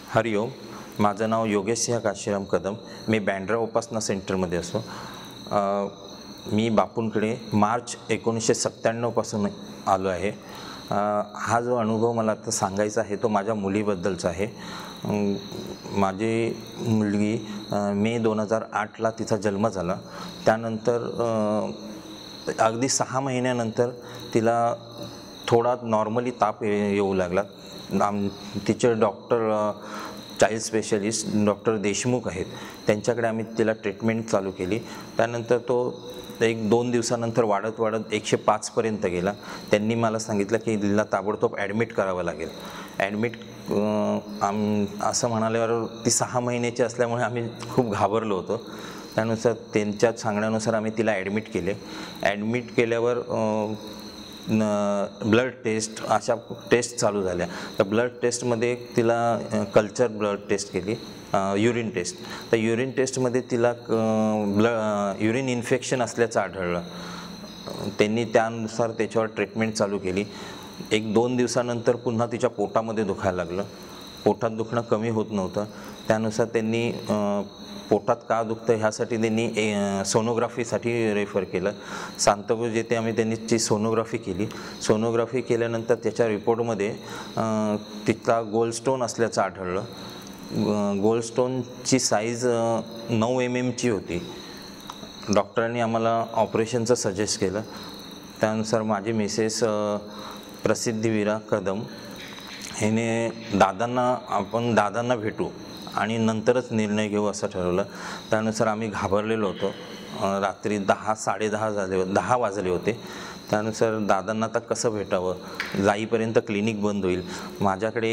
हरिओम, माझं नाव योगेश सिंह काशीराम कदम. मी बँड्रा उपासना सेंटरमध्ये असतो. मी बापूंकडे मार्च 1997 पासून आलो आहे. हा जो अनुभव मला आता सांगायचा आहे तो माझ्या मुलीबद्दलचा आहे. माझी मुलगी मे 2008ला तिचा जन्म झाला. त्यानंतर अगदी 6 महिन्यानंतर तिला थोडा नॉर्मली ताप येऊ लागला. तिचे doctor child specialist doctor Deshmukh आहेत, त्यांच्याकडे आम्ही तिला ट्रीटमेंट चालू केली. त्यानंतर तो 1-2 दिवसानंतर वाढत 105 पर्यंत गेला. त्यांनी मला सांगितलं की तिला ताबडतोब ॲडमिट करावं लागेल. ॲडमिट असं म्हणाल्यावर ती 6 महिन्याची असल्यामुळे आम्ही खूप घाबरलो होतो. त्यानुसार त्यांच्या सांगण्यानुसार आम्ही तिला ॲडमिट केले. ॲडमिट केल्यावर ब्लड टेस्ट अशा टेस्ट चालू झाल्या. तर ब्लड टेस्टमध्ये तिला कल्चर ब्लड टेस्ट केली, युरिन टेस्ट. तर युरिन टेस्टमध्ये तिला युरिन इन्फेक्शन असल्याचं आढळलं. त्यांनी त्यानुसार त्याच्यावर ट्रीटमेंट चालू केली. 1-2 दिवसानंतर पुन्हा तिच्या पोटामध्ये दुखायला लागलं. पोटात दुखणं कमी होत नव्हतं. त्यानुसार त्यांनी पोटात का दुखतं ह्यासाठी त्यांनी सोनोग्राफीसाठी रेफर केलं. सांताक्रूज येथे आम्ही त्यांची सोनोग्राफी केली. सोनोग्राफी केल्यानंतर त्याच्या रिपोर्टमध्ये तिथला गोल्डस्टोन असल्याचं आढळलं. गोल्डस्टोनची साईज 9 mm होती. डॉक्टरांनी आम्हाला ऑपरेशनचं सजेस्ट केलं. त्यानुसार माझी मिसेस प्रसिद्धीवीरा कदम हिने आपण दादांना भेटू आणि नंतरच निर्णय घेऊ असं ठरवलं. त्यानुसार आम्ही घाबरलेलो होतो. रात्री 10 वाजले होते. त्यानुसार दादांना आता कसं भेटावं, जाईपर्यंत क्लिनिक बंद होईल. माझ्याकडे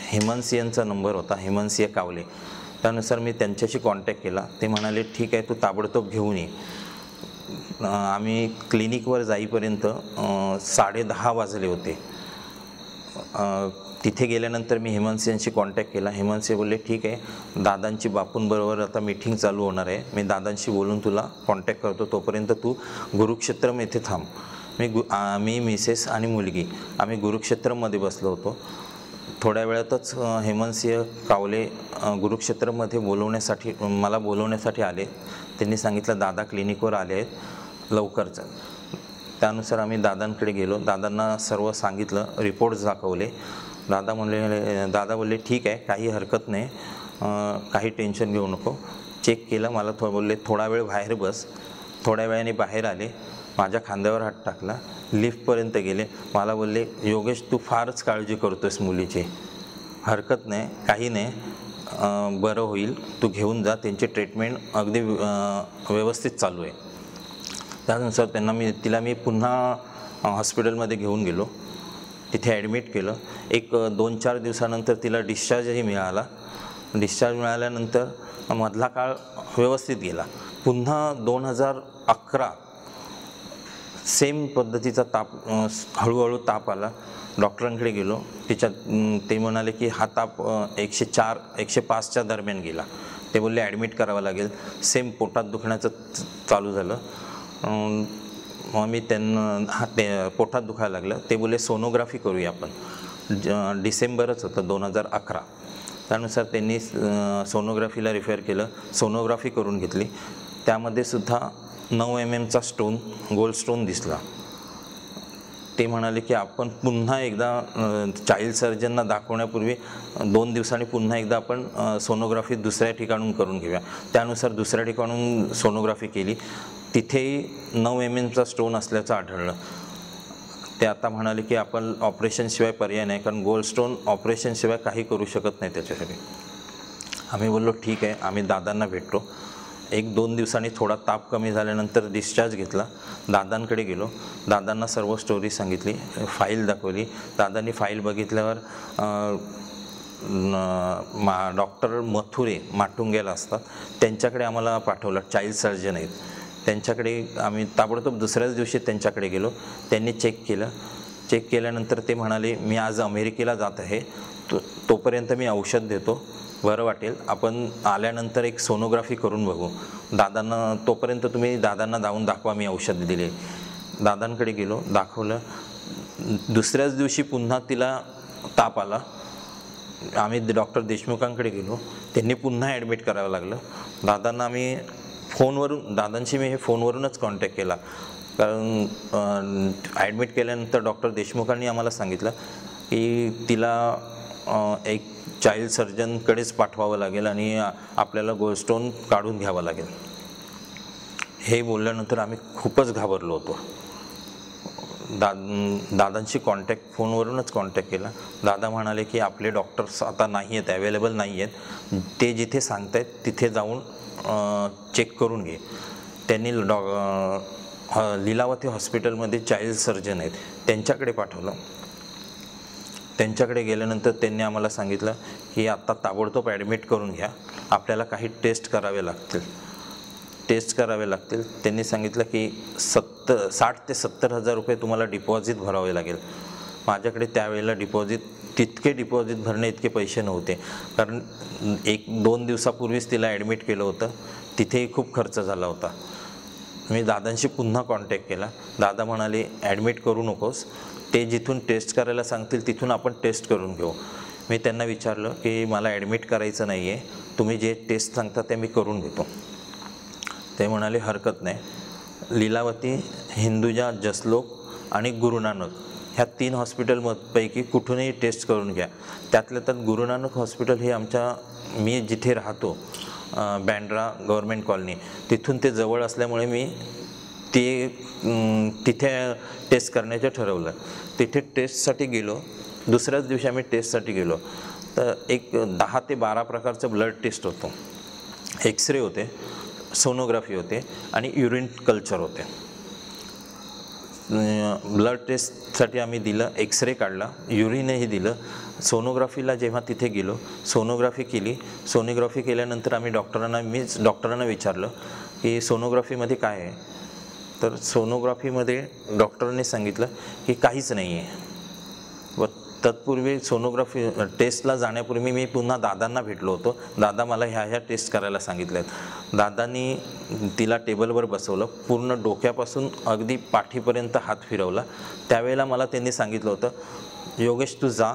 हेमंत सिंहचा नंबर होता, हेमंत सिंह कावले. त्यानुसार मी त्यांच्याशी कॉन्टॅक्ट केला. ते म्हणाले ठीक आहे, तू ताबडतोब घेऊन ये. आम्ही क्लिनिकवर जाईपर्यंत 10:30 वाजले होते. तिथे गेल्यानंतर मी हेमंत सिंहशी कॉन्टॅक्ट केला. हेमंत सिंह बोलले ठीक आहे, दादांची बापूंबरोबर आता मीटिंग चालू होणार आहे, मी दादांशी बोलून तुला कॉन्टॅक्ट करतो, तोपर्यंत तू गुरुक्षेत्रम येथे थांब. मी मिसेस आणि मुलगी आम्ही गुरुक्षेत्रममध्ये बसलो होतो. थोड्या वेळातच हेमंत सिंह कावले गुरुक्षेत्रमध्ये मला बोलवण्यासाठी आले. त्यांनी सांगितलं दादा क्लिनिकवर आले आहेत, लवकरच. त्यानुसार आम्ही दादांकडे गेलो. दादांना सर्व सांगितलं, रिपोर्ट्स दाखवले. दादा बोलले ठीक आहे, काही हरकत नाही, काही टेन्शन घेऊ नको. चेक केलं. मला बोलले थोडा वेळ बाहेर बस. थोड्या वेळाने बाहेर आले. माझ्या खांद्यावर हात टाकला. लिफ्टपर्यंत गेले. मला बोलले योगेश, तू फारच काळजी करतोयस मुलीची. हरकत नाही, काही नाही, बरं होईल, तू घेऊन जा. त्यांची ट्रीटमेंट अगदी व्यवस्थित चालू आहे. त्यानुसार तिला मी पुन्हा हॉस्पिटलमध्ये घेऊन गेलो. तिथे ॲडमिट केलं. 2-4 दिवसानंतर तिला डिस्चार्जही मिळाला. डिस्चार्ज मिळाल्यानंतर मधला काळ व्यवस्थित गेला. पुन्हा 2011 सेम पद्धतीचा ताप, हळूहळू ताप आला. डॉक्टरांकडे गेलो. ते म्हणाले की हा ताप 104-105च्या दरम्यान गेला. ते बोलले ॲडमिट करावं लागेल. सेम पोटात दुखण्याचं चालू झालं. मग मी त्यांना पोटात दुखायला लागलं. ते बोलले सोनोग्राफी करूया आपण. डिसेंबरच होतं 2011. त्यानुसार त्यांनी सोनोग्राफीला रेफर केलं. सोनोग्राफी करून घेतली. त्यामध्ये सुद्धा 9 mmचा स्टोन, गोल्ड स्टोन दिसला. ते म्हणाले की आपण पुन्हा एकदा चाइल्ड सर्जनना दाखवण्यापूर्वी 2 दिवसांनी पुन्हा एकदा आपण सोनोग्राफी दुसऱ्या ठिकाणून करून घेऊया. त्यानुसार दुसऱ्या ठिकाणून सोनोग्राफी केली. तिथेही 9 mmचा स्टोन असल्याचं आढळलं. ते आता म्हणाले की आपण ऑपरेशनशिवाय पर्याय नाही, कारण गोल्ड स्टोन ऑपरेशनशिवाय काही करू शकत नाही त्याच्यासाठी. आम्ही बोललो ठीक आहे, आम्ही दादांना भेटतो. 1-2 दिवसांनी थोडा ताप कमी झाल्यानंतर डिस्चार्ज घेतला. दादांकडे गेलो. दादांना सर्व स्टोरी सांगितली, फाईल दाखवली. दादांनी फाईल बघितल्यावर डॉक्टर मथुरे माटुंग्याला असतात, त्यांच्याकडे आम्हाला पाठवलं. चाइल्ड सर्जन आहेत त्यांच्याकडे. आम्ही ताबडतोब दुसऱ्याच दिवशी त्यांच्याकडे गेलो. त्यांनी चेक केलं. चेक केल्यानंतर ते म्हणाले मी आज अमेरिकेला जात आहे, तोपर्यंत मी औषध देतो, बरं वाटेल, आपण आल्यानंतर एक सोनोग्राफी करून बघू. तोपर्यंत तुम्ही दादांना जाऊन दाखवा, मी औषध दिले. दादांकडे गेलो, दाखवलं. दुसऱ्याच दिवशी पुन्हा तिला ताप आला. आम्ही डॉक्टर देशमुखांकडे गेलो, त्यांनी पुन्हा ॲडमिट करावं लागलं. दादांना आम्ही फोनवरून, दादांशी मी हे फोनवरूनच कॉन्टॅक्ट केला, कारण ॲडमिट केल्यानंतर डॉक्टर देशमुखांनी आम्हाला सांगितलं की तिला एक चाइल्ड सर्जनकडेच पाठवावं लागेल आणि आपल्याला स्टोन काढून घ्यावा लागेल. हे बोलल्यानंतर आम्ही खूपच घाबरलो होतो. दादांशी फोनवरूनच कॉन्टॅक्ट केला. दादा म्हणाले की आपले डॉक्टर्स आता नाही आहेत, अवेलेबल नाही आहेत, ते जिथे सांगत आहेत तिथे जाऊन चेक करून घे. त्यांनी लीलावती हॉस्पिटलमध्ये चाइल्ड सर्जन आहेत, त्यांच्याकडे पाठवलं. त्यांच्याकडे गेल्यानंतर त्यांनी आम्हाला सांगितलं की आत्ता ताबडतोब ॲडमिट करून घ्या, आपल्याला काही टेस्ट करावे लागतील. त्यांनी सांगितलं की 60 ते 70 हजार रुपये तुम्हाला डिपॉझिट भरावे लागेल. माझ्याकडे त्यावेळेला तितके डिपॉझिट भरणे इतके पैसे नव्हते, कारण 1-2 दिवसापूर्वीच तिला ॲडमिट केलं होतं, तिथेही खूप खर्च झाला होता. मी दादांशी पुन्हा कॉन्टॅक्ट केला. दादा म्हणाले ॲडमिट करू नकोस, ते जिथून टेस्ट करायला सांगतील तिथून आपण टेस्ट करून घेऊ. मी त्यांना विचारलं की मला ॲडमिट करायचं नाही आहे, तुम्ही जे टेस्ट सांगता ते मी करून घेतो. ते म्हणाले हरकत नाही, लीलावती, हिंदुजा, जसलोक आणि गुरुनानक ह्या 3 हॉस्पिटलपैकी कुठूनही टेस्ट करून घ्या. त्यातल्या त्यात गुरुनानक हॉस्पिटल हे मी जिथे राहतो बँड्रा गव्हर्मेंट कॉलनी, तिथून ते जवळ असल्यामुळे मी तिथे टेस्ट करण्याचं ठरवलं. तिथे टेस्टसाठी गेलो. दुसऱ्याच दिवशी आम्ही टेस्टसाठी गेलो तर एक 10 ते 12 प्रकारचं ब्लड टेस्ट होतं, एक्सरे होते, सोनोग्राफी होते आणि युरिन कल्चर होते. ब्लड टेस्टसाठी आम्ही दिलं, एक्सरे काढला, युरिनही दिलं. सोनोग्राफीला जेव्हा तिथे गेलो, सोनोग्राफी केली. सोनोग्राफी केल्यानंतर मीच डॉक्टरांना विचारलं की सोनोग्राफीमध्ये काय आहे. तर सोनोग्राफीमध्ये डॉक्टरांनी सांगितलं की काहीच नाही आहे. व तत्पूर्वी सोनोग्राफी टेस्टला जाण्यापूर्वी मी पुन्हा दादांना भेटलो होतो. दादा मला ह्या टेस्ट करायला सांगितल्या आहेत. दादांनी तिला टेबलवर बसवलं, पूर्ण डोक्यापासून अगदी पाठीपर्यंत हात फिरवला. त्यावेळेला मला त्यांनी सांगितलं होतं योगेश तू जा,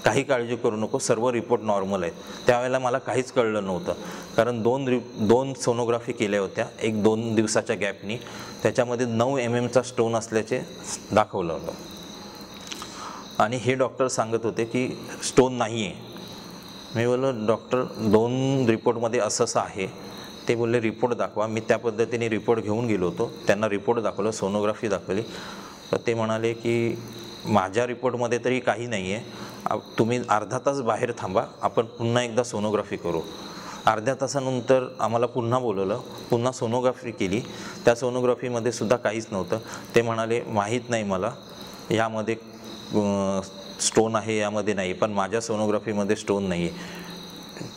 काही काळजी करू नको, सर्व रिपोर्ट नॉर्मल आहेत. त्यावेळेला मला काहीच कळलं नव्हतं, कारण 2 सोनोग्राफी केल्या होत्या 1-2 दिवसाच्या गॅपनी. त्याच्यामध्ये 9 mm स्टोन असल्याचे दाखवलं होतं आणि हे डॉक्टर सांगत होते की स्टोन नाही आहे. मी बोललो डॉक्टर 2 रिपोर्टमध्ये असं आहे. ते बोलले रिपोर्ट दाखवा. मी त्या पद्धतीने रिपोर्ट घेऊन गेलो होतो, त्यांना रिपोर्ट दाखवलं, सोनोग्राफी दाखवली. तर ते म्हणाले की माझ्या रिपोर्टमध्ये तरी काही नाही आहे, तुम्ही अर्धा तास बाहेर थांबा, आपण पुन्हा एकदा सोनोग्राफी करू. अर्ध्या तासानंतर आम्हाला पुन्हा बोलवलं, पुन्हा सोनोग्राफी केली. त्या सोनोग्राफीमध्ये सुद्धा काहीच नव्हतं. ते म्हणाले माहीत नाही मला यामध्ये स्टोन आहे यामध्ये नाही, पण माझ्या सोनोग्राफीमध्ये स्टोन नाही आहे.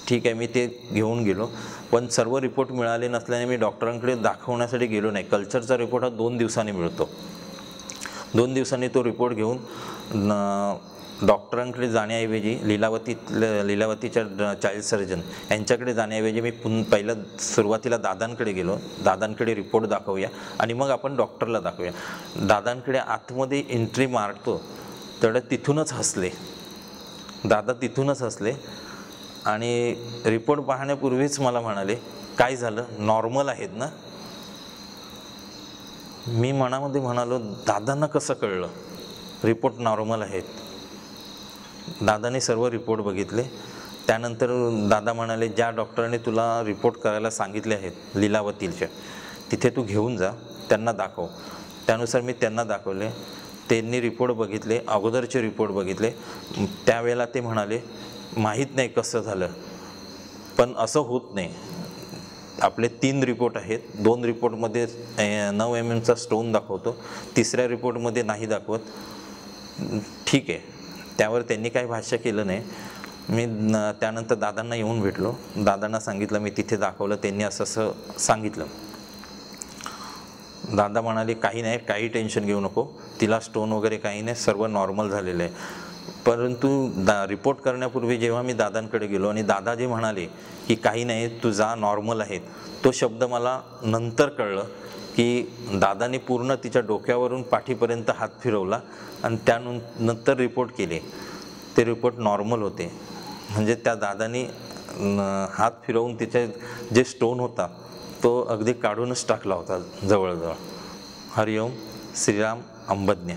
ठीक आहे, मी ते घेऊन गेलो, पण सर्व रिपोर्ट मिळाले नसल्याने मी डॉक्टरांकडे दाखवण्यासाठी गेलो नाही. कल्चरचा रिपोर्ट हा 2 दिवसांनी मिळतो. 2 दिवसांनी तो रिपोर्ट घेऊन डॉक्टरांकडे जाण्याऐवजी लीलावतीच्या चाइल्ड सर्जन यांच्याकडे जाण्याऐवजी मी पहिलं सुरुवातीला दादांकडे गेलो. दादांकडे रिपोर्ट दाखवूया आणि मग आपण डॉक्टरला दाखवूया. दादांकडे आतमध्ये एंट्री मारतो तर तिथूनच हसले. दादा तिथूनच हसले आणि रिपोर्ट पाहण्यापूर्वीच मला म्हणाले काय झालं, नॉर्मल आहेत ना. मी मनामध्ये म्हणालो दादांना कसं कळलं रिपोर्ट नॉर्मल आहेत. दादाने सर्व रिपोर्ट बघितले. त्यानंतर दादा म्हणाले ज्या डॉक्टरांनी तुला रिपोर्ट करायला सांगितले आहेत लीलावतीच्या, तिथे तू घेऊन जा, त्यांना दाखव. त्यानुसार मी त्यांना दाखवले. त्यांनी रिपोर्ट बघितले, अगोदरचे रिपोर्ट बघितले. त्यावेळेला ते म्हणाले माहीत नाही कसं झालं, पण असं होत नाही. आपले 3 रिपोर्ट आहेत. 2 रिपोर्टमध्ये 9 mm स्टोन दाखवतो, तिसऱ्या रिपोर्टमध्ये नाही दाखवत. ठीक आहे, त्यावर त्यांनी काही भाष्य केलं नाही. मी त्यानंतर दादांना येऊन भेटलो. दादांना सांगितलं मी तिथे दाखवलं, त्यांनी असं सांगितलं. दादा म्हणाले काही नाही, काही टेन्शन घेऊ नको, तिला स्टोन वगैरे काही नाही, सर्व नॉर्मल झालेलं आहे. परंतु रिपोर्ट करण्यापूर्वी जेव्हा मी दादांकडे गेलो आणि दादा जे म्हणाले की काही नाही तू जा, नॉर्मल आहेत, तो शब्द मला नंतर कळलं की दादाने पूर्ण तिच्या डोक्यावरून पाठीपर्यंत हात फिरवला आणि त्यानंतर रिपोर्ट केले. ते रिपोर्ट नॉर्मल होते. म्हणजे त्या दादानी हात फिरवून तिचे जे स्टोन होता तो अगदी काढूनच टाकला होता जवळजवळ. हरिओम. श्रीराम अंबज्ञ.